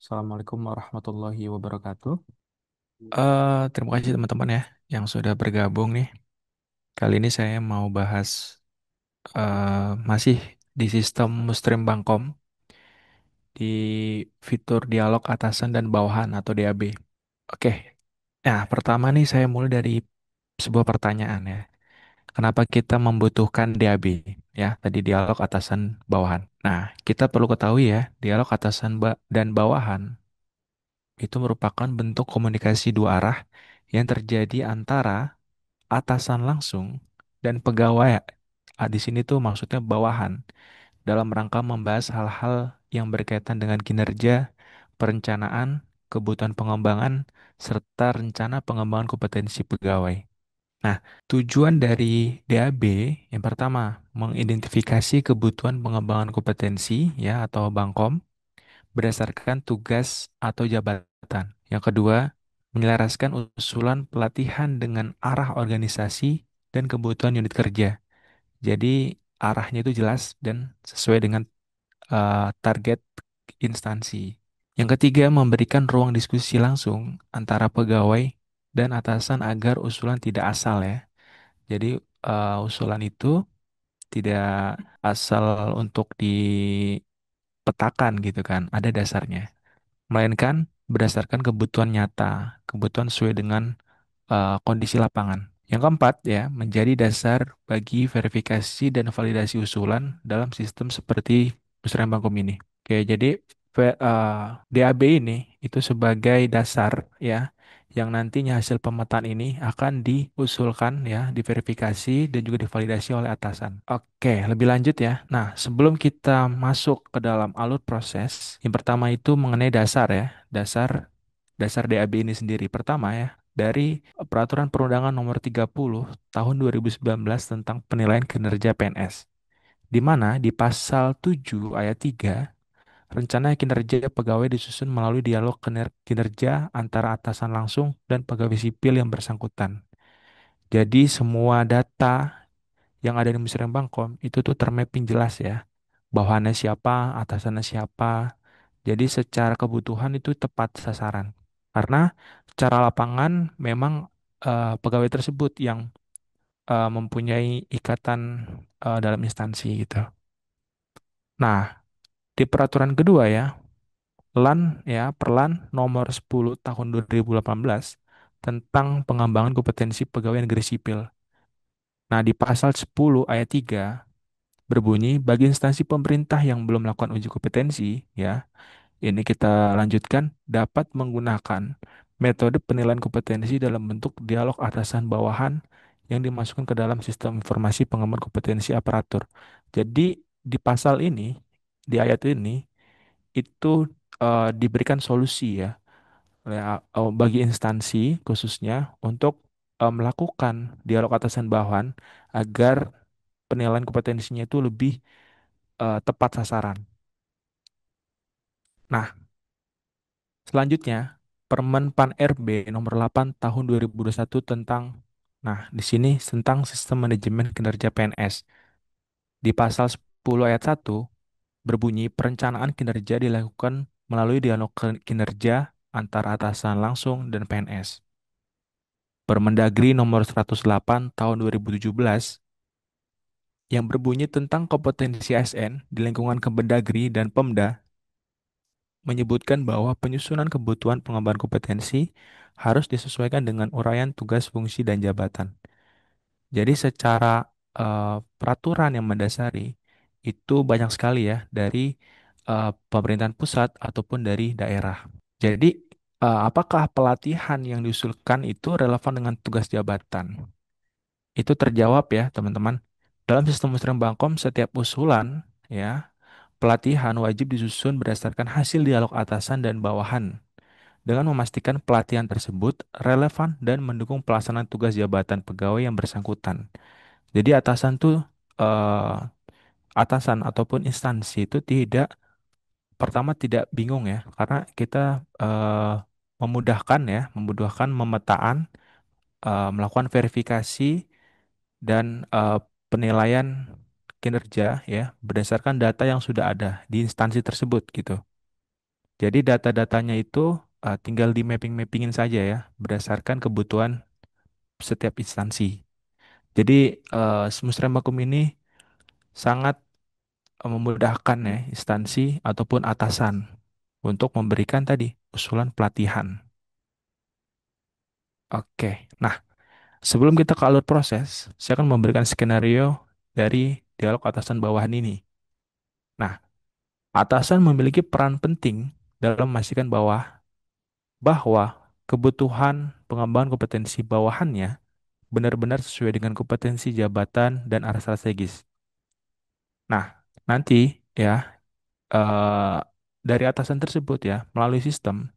Assalamualaikum warahmatullahi wabarakatuh. Terima kasih teman-teman ya yang sudah bergabung nih. Kali ini saya mau bahas masih di sistem Muslim Bangkom di fitur dialog atasan dan bawahan atau DAB. Oke, nah pertama nih saya mulai dari sebuah pertanyaan ya. Kenapa kita membutuhkan DAB? Ya, tadi dialog atasan bawahan. Nah, kita perlu ketahui ya, dialog atasan dan bawahan itu merupakan bentuk komunikasi dua arah yang terjadi antara atasan langsung dan pegawai. Di sini tuh maksudnya bawahan dalam rangka membahas hal-hal yang berkaitan dengan kinerja, perencanaan, kebutuhan pengembangan, serta rencana pengembangan kompetensi pegawai. Nah, tujuan dari DAB yang pertama mengidentifikasi kebutuhan pengembangan kompetensi ya atau Bangkom berdasarkan tugas atau jabatan. Yang kedua, menyelaraskan usulan pelatihan dengan arah organisasi dan kebutuhan unit kerja. Jadi arahnya itu jelas dan sesuai dengan target instansi. Yang ketiga, memberikan ruang diskusi langsung antara pegawai dan atasan agar usulan tidak asal ya. Jadi usulan itu tidak asal untuk dipetakan gitu kan, ada dasarnya melainkan berdasarkan kebutuhan nyata, kebutuhan sesuai dengan kondisi lapangan. Yang keempat ya, menjadi dasar bagi verifikasi dan validasi usulan dalam sistem seperti musrembang ini. Oke, jadi DAB ini itu sebagai dasar ya, yang nantinya hasil pemetaan ini akan diusulkan ya, diverifikasi dan juga divalidasi oleh atasan. Oke, lebih lanjut ya. Nah, sebelum kita masuk ke dalam alur proses, yang pertama itu mengenai dasar ya, dasar DAB ini sendiri. Pertama ya, dari Peraturan Perundangan Nomor 30 Tahun 2019 tentang penilaian kinerja PNS, di mana di pasal 7 ayat 3 rencana kinerja pegawai disusun melalui dialog kinerja antara atasan langsung dan pegawai sipil yang bersangkutan. Jadi semua data yang ada di Musrembang Bangkom itu tuh termapping jelas ya. Bawahannya siapa, atasannya siapa. Jadi secara kebutuhan itu tepat sasaran. Karena secara lapangan memang pegawai tersebut yang mempunyai ikatan dalam instansi gitu. Nah, di peraturan kedua ya, LAN ya, Perlan nomor 10 tahun 2018 tentang pengembangan kompetensi pegawai negeri sipil. Nah, di pasal 10 ayat 3 berbunyi bagi instansi pemerintah yang belum melakukan uji kompetensi ya, ini kita lanjutkan dapat menggunakan metode penilaian kompetensi dalam bentuk dialog atasan bawahan yang dimasukkan ke dalam sistem informasi pengembangan kompetensi aparatur. Jadi di pasal ini, di ayat ini itu diberikan solusi ya bagi instansi khususnya untuk melakukan dialog atasan bawahan agar penilaian kompetensinya itu lebih tepat sasaran. Nah, selanjutnya, Permen Pan RB nomor 8 tahun 2021 tentang, nah di sini tentang sistem manajemen kinerja PNS. Di pasal 10 ayat 1 berbunyi perencanaan kinerja dilakukan melalui dialog kinerja antara atasan langsung dan PNS. Permendagri nomor 108 tahun 2017 yang berbunyi tentang kompetensi ASN di lingkungan Kemendagri dan Pemda menyebutkan bahwa penyusunan kebutuhan pengembangan kompetensi harus disesuaikan dengan uraian tugas, fungsi, dan jabatan. Jadi secara peraturan yang mendasari itu banyak sekali ya dari pemerintahan pusat ataupun dari daerah. Jadi apakah pelatihan yang diusulkan itu relevan dengan tugas jabatan? Itu terjawab ya teman-teman. Dalam sistem musrem Bangkom setiap usulan ya pelatihan wajib disusun berdasarkan hasil dialog atasan dan bawahan dengan memastikan pelatihan tersebut relevan dan mendukung pelaksanaan tugas jabatan pegawai yang bersangkutan. Jadi eh, atasan ataupun instansi itu tidak pertama tidak bingung ya karena kita memudahkan ya, memudahkan memetaan, melakukan verifikasi dan penilaian kinerja ya berdasarkan data yang sudah ada di instansi tersebut gitu. Jadi data-datanya itu tinggal di mapping-mappingin saja ya, berdasarkan kebutuhan setiap instansi. Jadi Musrem Vakum ini sangat memudahkan ya instansi ataupun atasan untuk memberikan tadi usulan pelatihan. Oke, nah sebelum kita ke alur proses, saya akan memberikan skenario dari dialog atasan bawahan ini. Nah, atasan memiliki peran penting dalam memastikan bahwa kebutuhan pengembangan kompetensi bawahannya benar-benar sesuai dengan kompetensi jabatan dan arah strategis. Nah, nanti ya eh, dari atasan tersebut ya melalui sistem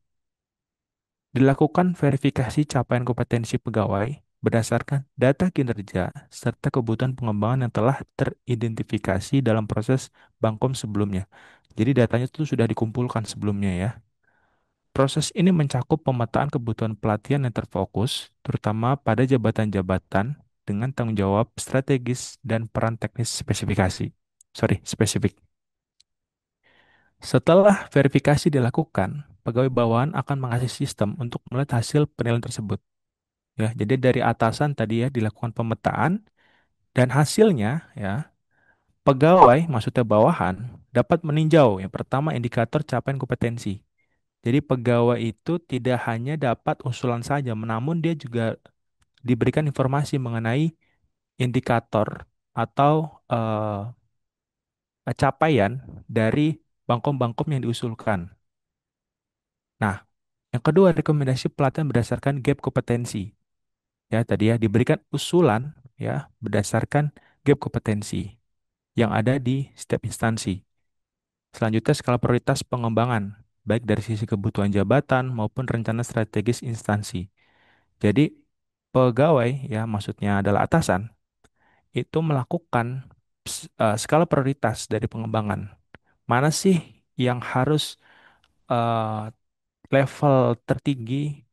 dilakukan verifikasi capaian kompetensi pegawai berdasarkan data kinerja serta kebutuhan pengembangan yang telah teridentifikasi dalam proses Bangkom sebelumnya. Jadi datanya itu sudah dikumpulkan sebelumnya ya. Proses ini mencakup pemetaan kebutuhan pelatihan yang terfokus, terutama pada jabatan-jabatan dengan tanggung jawab strategis dan peran teknis spesifikasi. Sorry, spesifik. Setelah verifikasi dilakukan, pegawai bawahan akan mengakses sistem untuk melihat hasil penilaian tersebut. Ya, jadi dari atasan tadi ya dilakukan pemetaan dan hasilnya ya pegawai maksudnya bawahan dapat meninjau yang pertama indikator capaian kompetensi. Jadi pegawai itu tidak hanya dapat usulan saja, namun dia juga diberikan informasi mengenai indikator atau capaian dari bangkom-bangkom yang diusulkan. Nah, yang kedua rekomendasi pelatihan berdasarkan gap kompetensi. Ya, tadi ya diberikan usulan ya berdasarkan gap kompetensi yang ada di setiap instansi. Selanjutnya skala prioritas pengembangan, baik dari sisi kebutuhan jabatan maupun rencana strategis instansi. Jadi pegawai ya maksudnya adalah atasan itu melakukan skala prioritas dari pengembangan. Mana sih yang harus eh, level tertinggi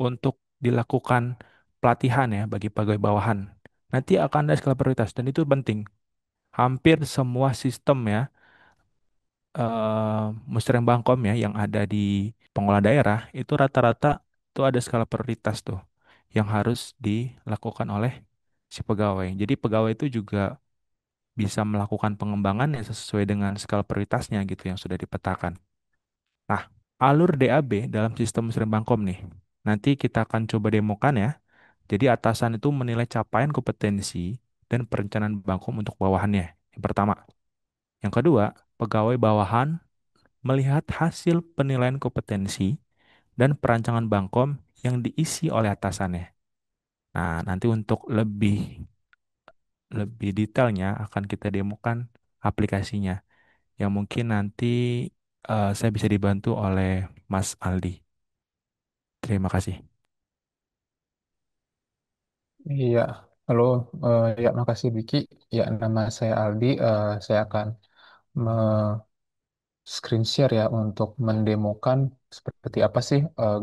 untuk dilakukan pelatihan ya bagi pegawai bawahan. Nanti akan ada skala prioritas dan itu penting. Hampir semua sistem ya musreng bangkom ya yang ada di pengelola daerah itu rata-rata itu ada skala prioritas tuh yang harus dilakukan oleh si pegawai. Jadi pegawai itu juga bisa melakukan pengembangan yang sesuai dengan skala prioritasnya gitu yang sudah dipetakan. Nah, alur DAB dalam sistem musreng bangkom nih. Nanti kita akan coba demokan ya. Jadi atasan itu menilai capaian kompetensi dan perencanaan bangkom untuk bawahannya. Yang pertama. Yang kedua, pegawai bawahan melihat hasil penilaian kompetensi dan perancangan Bangkom yang diisi oleh atasannya. Nah, nanti untuk lebih lebih detailnya akan kita demokan aplikasinya yang mungkin nanti saya bisa dibantu oleh Mas Aldi. Terima kasih. Iya, halo, ya makasih Biki. Ya, nama saya Aldi. Saya akan screen share ya untuk mendemokan seperti apa sih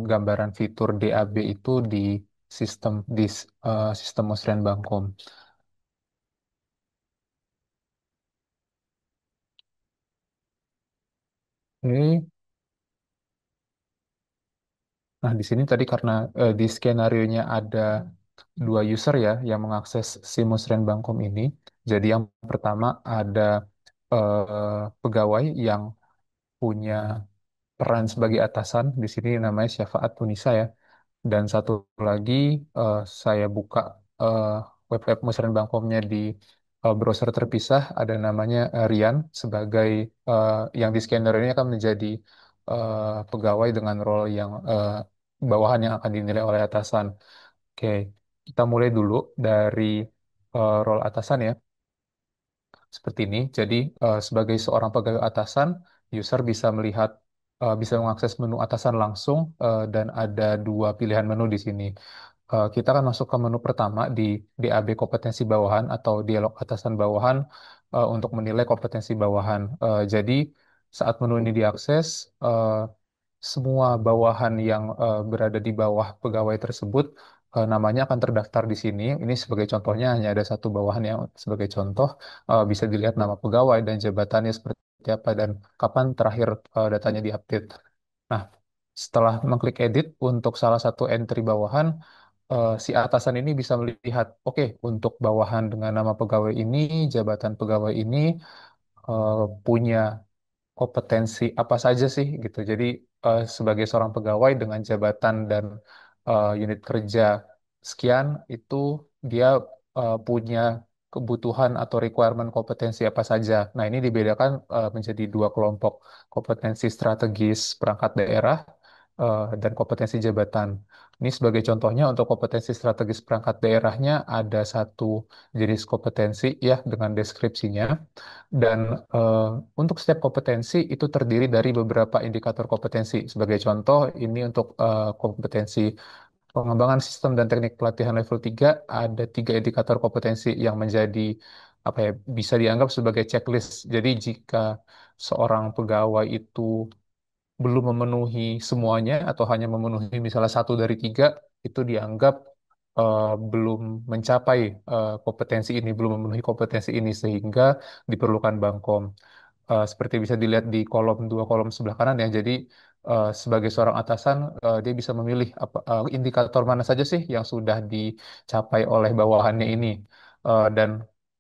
gambaran fitur DAB itu di sistem Musren Bangkom. Oke. Nah, di sini tadi karena di skenario-nya ada dua user ya yang mengakses si Musren Bangkom ini. Jadi yang pertama ada pegawai yang punya peran sebagai atasan. Di sini namanya Syafaat Tunisa ya. Dan satu lagi saya buka eh, web Musren Bangkomnya di browser terpisah. Ada namanya Rian sebagai yang di skenario ini akan menjadi pegawai dengan role yang bawahan yang akan dinilai oleh atasan. Oke, kita mulai dulu dari role atasan ya. Seperti ini. Jadi, sebagai seorang pegawai atasan, user bisa melihat, bisa mengakses menu atasan langsung, dan ada dua pilihan menu di sini. Kita akan masuk ke menu pertama di DAB kompetensi bawahan atau dialog atasan bawahan untuk menilai kompetensi bawahan. Jadi, saat menu ini diakses, semua bawahan yang berada di bawah pegawai tersebut namanya akan terdaftar di sini. Ini sebagai contohnya hanya ada satu bawahan yang sebagai contoh bisa dilihat nama pegawai dan jabatannya seperti apa dan kapan terakhir datanya diupdate. Nah, setelah mengklik edit untuk salah satu entry bawahan, si atasan ini bisa melihat, oke, untuk bawahan dengan nama pegawai ini, jabatan pegawai ini punya kompetensi apa saja sih gitu. Jadi sebagai seorang pegawai dengan jabatan dan unit kerja sekian itu dia punya kebutuhan atau requirement kompetensi apa saja. Nah, ini dibedakan menjadi dua kelompok, kompetensi strategis perangkat daerah dan kompetensi jabatan. Ini sebagai contohnya untuk kompetensi strategis perangkat daerahnya ada satu jenis kompetensi ya dengan deskripsinya. Dan eh, untuk setiap kompetensi itu terdiri dari beberapa indikator kompetensi. Sebagai contoh, ini untuk kompetensi pengembangan sistem dan teknik pelatihan level 3 ada tiga indikator kompetensi yang menjadi apa ya bisa dianggap sebagai checklist. Jadi jika seorang pegawai itu belum memenuhi semuanya atau hanya memenuhi misalnya satu dari tiga, itu dianggap belum mencapai kompetensi ini, belum memenuhi kompetensi ini sehingga diperlukan Bangkom. Seperti bisa dilihat di kolom dua kolom sebelah kanan ya. Jadi sebagai seorang atasan dia bisa memilih indikator mana saja sih yang sudah dicapai oleh bawahannya ini. Dan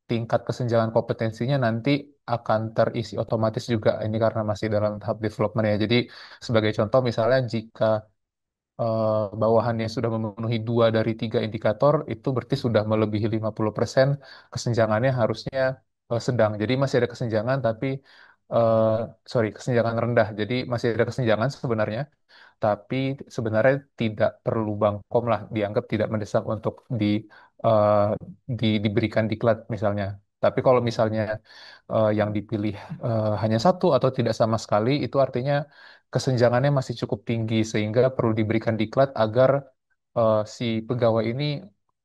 tingkat kesenjangan kompetensinya nanti akan terisi otomatis juga ini karena masih dalam tahap development ya. Jadi sebagai contoh misalnya jika bawahannya sudah memenuhi dua dari tiga indikator, itu berarti sudah melebihi 50%, kesenjangannya harusnya sedang. Jadi masih ada kesenjangan, tapi eh, sorry, kesenjangan rendah. Jadi masih ada kesenjangan sebenarnya, tapi sebenarnya tidak perlu Bangkom lah, dianggap tidak mendesak untuk eh, diberikan diklat misalnya. Tapi kalau misalnya yang dipilih hanya satu atau tidak sama sekali, itu artinya kesenjangannya masih cukup tinggi sehingga perlu diberikan diklat agar si pegawai ini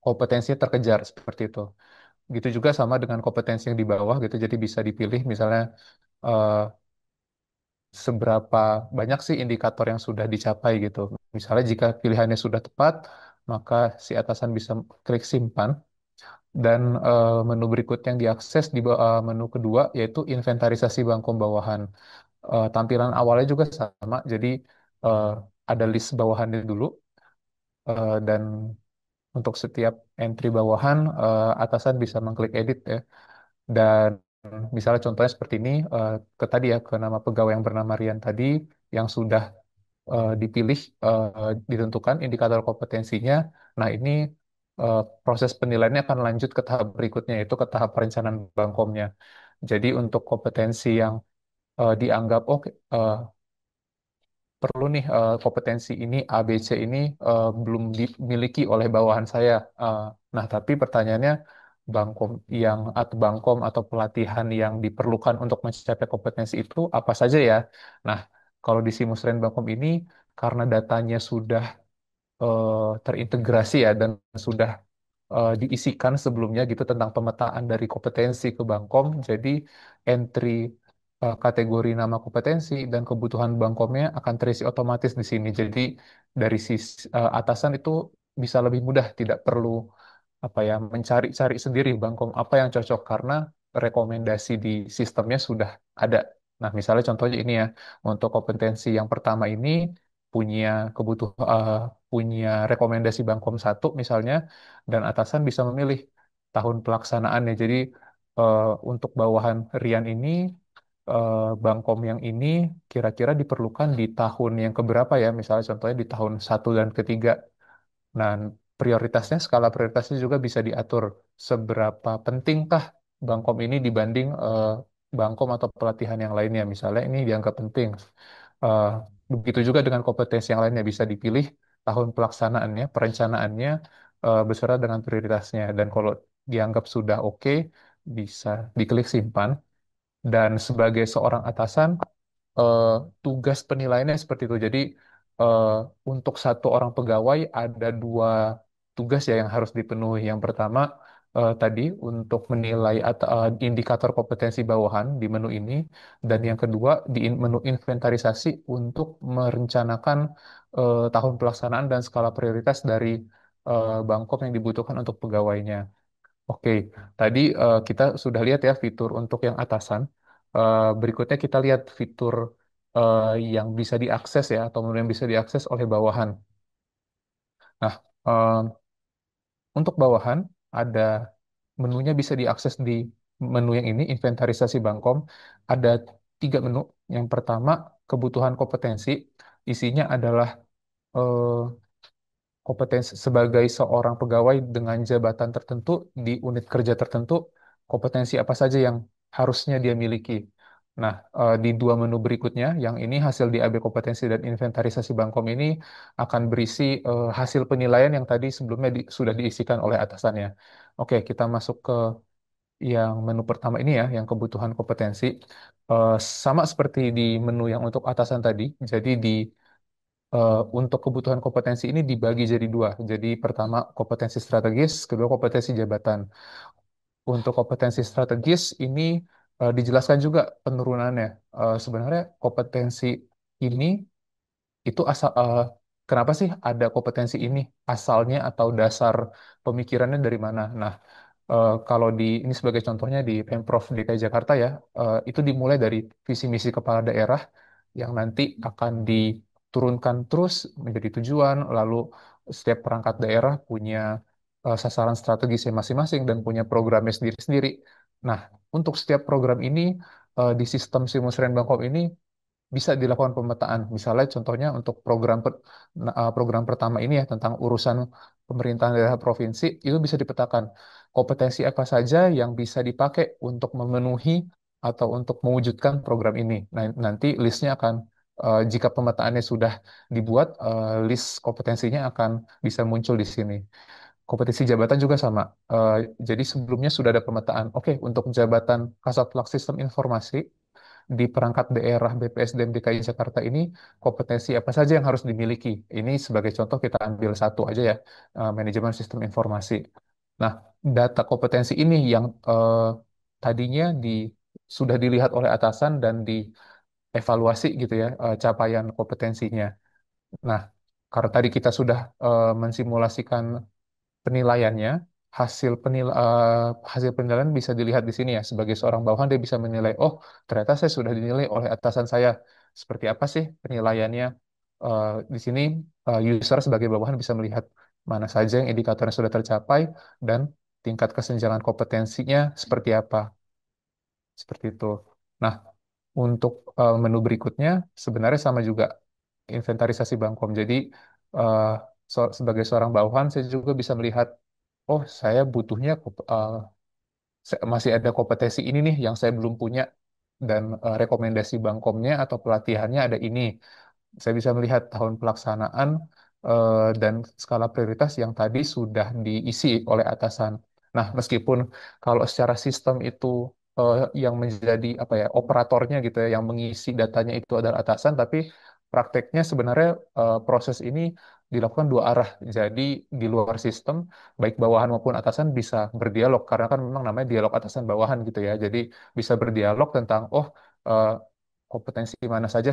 kompetensinya terkejar seperti itu. Gitu juga sama dengan kompetensi yang di bawah gitu. Jadi bisa dipilih misalnya eh, seberapa banyak sih indikator yang sudah dicapai gitu. Misalnya jika pilihannya sudah tepat, maka si atasan bisa klik simpan dan menu berikut yang diakses di menu kedua yaitu inventarisasi bangkom bawahan. Tampilan awalnya juga sama, jadi eh, ada list bawahannya dulu dan untuk setiap entry bawahan atasan bisa mengklik edit ya. Dan misalnya contohnya seperti ini, ke tadi ya, ke nama pegawai yang bernama Rian tadi, yang sudah dipilih, ditentukan indikator kompetensinya. Nah, ini proses penilaiannya akan lanjut ke tahap berikutnya, yaitu ke tahap perencanaan Bangkomnya. Jadi untuk kompetensi yang dianggap, oke, perlu nih kompetensi ini A, B, C ini belum dimiliki oleh bawahan saya. Eh, nah, tapi pertanyaannya Bangkom atau Bangkom atau pelatihan yang diperlukan untuk mencapai kompetensi itu apa saja ya? Nah, kalau di Simusren Bangkom ini karena datanya sudah terintegrasi ya dan sudah diisikan sebelumnya gitu tentang pemetaan dari kompetensi ke Bangkom. Jadi entry kategori nama kompetensi dan kebutuhan Bangkomnya akan terisi otomatis di sini. Jadi dari sisi atasan itu bisa lebih mudah, tidak perlu apa ya mencari-cari sendiri Bangkom apa yang cocok karena rekomendasi di sistemnya sudah ada. Nah, misalnya contohnya ini ya, untuk kompetensi yang pertama ini punya punya rekomendasi Bangkom satu misalnya, dan atasan bisa memilih tahun pelaksanaannya. Jadi untuk bawahan Rian ini Bangkom yang ini kira-kira diperlukan di tahun yang keberapa ya? Misalnya contohnya di tahun satu dan ketiga. Nah, prioritasnya, skala prioritasnya juga bisa diatur. Seberapa pentingkah Bangkom ini dibanding Bangkom atau pelatihan yang lainnya. Misalnya ini dianggap penting. Eh, Begitu juga dengan kompetensi yang lainnya bisa dipilih tahun pelaksanaannya, perencanaannya beserta dengan prioritasnya. Dan kalau dianggap sudah oke, bisa diklik simpan. Dan sebagai seorang atasan, eh, tugas penilaiannya seperti itu. Jadi eh, untuk satu orang pegawai ada dua tugas ya yang harus dipenuhi. Yang pertama tadi untuk menilai indikator kompetensi bawahan di menu ini, dan yang kedua di menu inventarisasi untuk merencanakan tahun pelaksanaan dan skala prioritas dari Bangkok yang dibutuhkan untuk pegawainya. Oke, tadi kita sudah lihat ya fitur untuk yang atasan. Berikutnya kita lihat fitur yang bisa diakses ya, atau menu yang bisa diakses oleh bawahan. Nah, untuk bawahan ada menunya bisa diakses di menu yang ini, inventarisasi Bangkom. Ada 3 menu. Yang pertama, kebutuhan kompetensi. Isinya adalah eh, kompetensi sebagai seorang pegawai dengan jabatan tertentu di unit kerja tertentu, kompetensi apa saja yang harusnya dia miliki. Nah, di 2 menu berikutnya, yang ini hasil di AB kompetensi dan inventarisasi Bangkom ini akan berisi hasil penilaian yang tadi sebelumnya sudah diisikan oleh atasannya. Oke, kita masuk ke yang menu pertama ini ya, yang kebutuhan kompetensi. Eh, Sama seperti di menu yang untuk atasan tadi, jadi untuk kebutuhan kompetensi ini dibagi jadi 2. Jadi pertama kompetensi strategis, kedua kompetensi jabatan. Untuk kompetensi strategis ini dijelaskan juga penurunannya. Sebenarnya kompetensi ini itu kenapa sih ada kompetensi ini? Asalnya atau dasar pemikirannya dari mana? Nah, kalau ini sebagai contohnya di Pemprov DKI Jakarta ya, itu dimulai dari visi misi kepala daerah yang nanti akan diturunkan terus menjadi tujuan, lalu setiap perangkat daerah punya sasaran strategisnya masing-masing dan punya programnya sendiri-sendiri. Nah, untuk setiap program ini di sistem Simusren Bangkok ini bisa dilakukan pemetaan. Misalnya contohnya untuk program pertama ini ya tentang urusan pemerintahan daerah provinsi itu bisa dipetakan kompetensi apa saja yang bisa dipakai untuk memenuhi atau untuk mewujudkan program ini. Nah, nanti listnya akan jika pemetaannya sudah dibuat, list kompetensinya akan bisa muncul di sini. Kompetensi jabatan juga sama. Jadi sebelumnya sudah ada pemetaan. Oke, untuk jabatan Kasatplag Sistem Informasi di perangkat daerah BPSDM DKI Jakarta ini kompetensi apa saja yang harus dimiliki. Ini sebagai contoh kita ambil satu aja ya, manajemen sistem informasi. Nah, data kompetensi ini yang tadinya sudah dilihat oleh atasan dan dievaluasi gitu ya, capaian kompetensinya. Nah, karena tadi kita sudah mensimulasikan penilaiannya, hasil penilaian bisa dilihat di sini ya. Sebagai seorang bawahan dia bisa menilai, oh ternyata saya sudah dinilai oleh atasan saya. Seperti apa sih penilaiannya? Di sini user sebagai bawahan bisa melihat mana saja yang indikatornya sudah tercapai dan tingkat kesenjangan kompetensinya seperti apa. Seperti itu. Nah, untuk menu berikutnya sebenarnya sama juga inventarisasi Bangkom. Jadi eh, sebagai seorang bawahan saya juga bisa melihat, oh saya butuhnya masih ada kompetensi ini nih yang saya belum punya dan rekomendasi Bangkomnya atau pelatihannya ada ini. Saya bisa melihat tahun pelaksanaan dan skala prioritas yang tadi sudah diisi oleh atasan. Nah, meskipun kalau secara sistem itu yang menjadi apa ya operatornya gitu ya, yang mengisi datanya itu adalah atasan, tapi prakteknya sebenarnya proses ini dilakukan 2 arah. Jadi di luar sistem, baik bawahan maupun atasan bisa berdialog karena kan memang namanya dialog atasan bawahan gitu ya. Jadi bisa berdialog tentang oh eh, kompetensi mana saja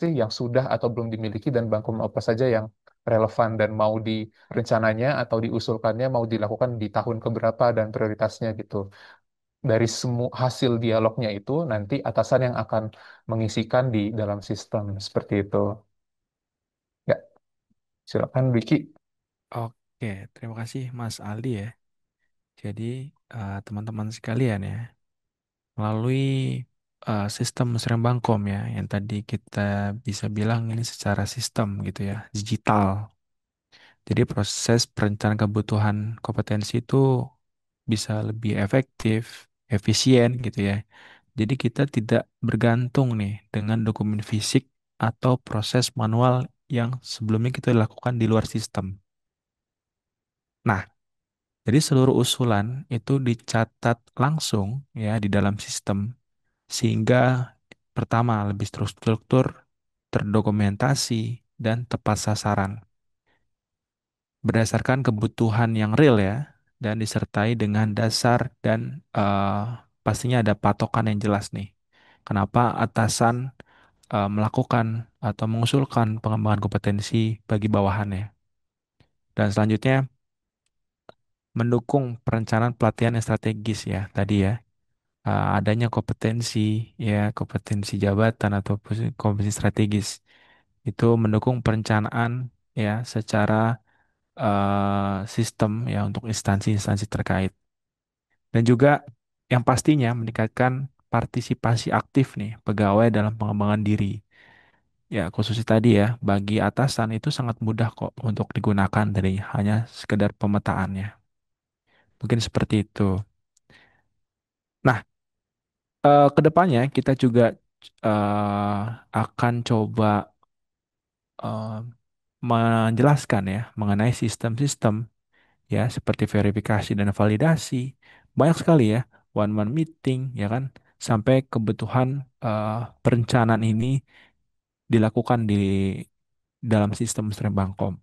sih yang sudah atau belum dimiliki dan bangkum apa saja yang relevan dan mau di rencananya atau diusulkannya mau dilakukan di tahun keberapa dan prioritasnya gitu. Dari semua hasil dialognya itu nanti atasan yang akan mengisikan di dalam sistem seperti itu. Ya, silakan Vicky. Oke, terima kasih Mas Aldi ya. Jadi teman-teman sekalian ya, melalui sistem Musrembangkom Bangkom ya, yang tadi kita bisa bilang ini secara sistem gitu ya, digital. Jadi proses perencanaan kebutuhan kompetensi itu bisa lebih efektif, efisien gitu ya. Jadi kita tidak bergantung nih dengan dokumen fisik atau proses manual yang sebelumnya kita lakukan di luar sistem. Nah, jadi seluruh usulan itu dicatat langsung ya di dalam sistem sehingga pertama lebih terstruktur, terdokumentasi, dan tepat sasaran berdasarkan kebutuhan yang real ya dan disertai dengan dasar dan pastinya ada patokan yang jelas nih. Kenapa atasan melakukan atau mengusulkan pengembangan kompetensi bagi bawahannya. Dan selanjutnya mendukung perencanaan pelatihan yang strategis ya tadi ya. adanya kompetensi, ya, kompetensi jabatan atau kompetensi strategis itu mendukung perencanaan ya secara sistem ya untuk instansi-instansi terkait. Dan juga yang pastinya meningkatkan partisipasi aktif nih pegawai dalam pengembangan diri. Ya, khususnya tadi ya, bagi atasan itu sangat mudah kok untuk digunakan dari hanya sekedar pemetaannya. Mungkin seperti itu. Nah, kedepannya kita juga akan coba eh, menjelaskan ya mengenai sistem-sistem ya seperti verifikasi dan validasi. Banyak sekali ya, one-man meeting ya kan, sampai kebutuhan perencanaan ini dilakukan di dalam sistem Bangkom.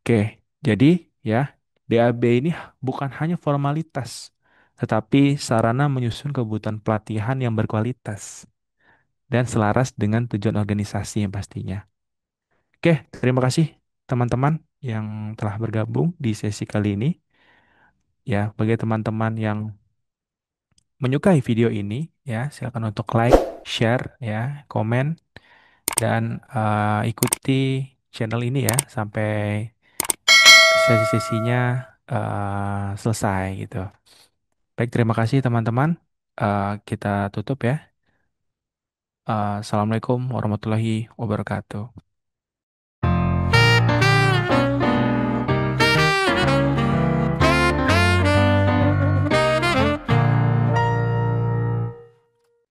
Oke, jadi ya DAB ini bukan hanya formalitas, tetapi sarana menyusun kebutuhan pelatihan yang berkualitas dan selaras dengan tujuan organisasi yang pastinya. Oke, terima kasih teman-teman yang telah bergabung di sesi kali ini. Ya, bagi teman-teman yang menyukai video ini, ya silakan untuk like, share, ya, komen, dan ikuti channel ini ya sampai sesi-sesinya selesai gitu. Baik, terima kasih teman-teman. Kita tutup ya. Assalamualaikum warahmatullahi wabarakatuh.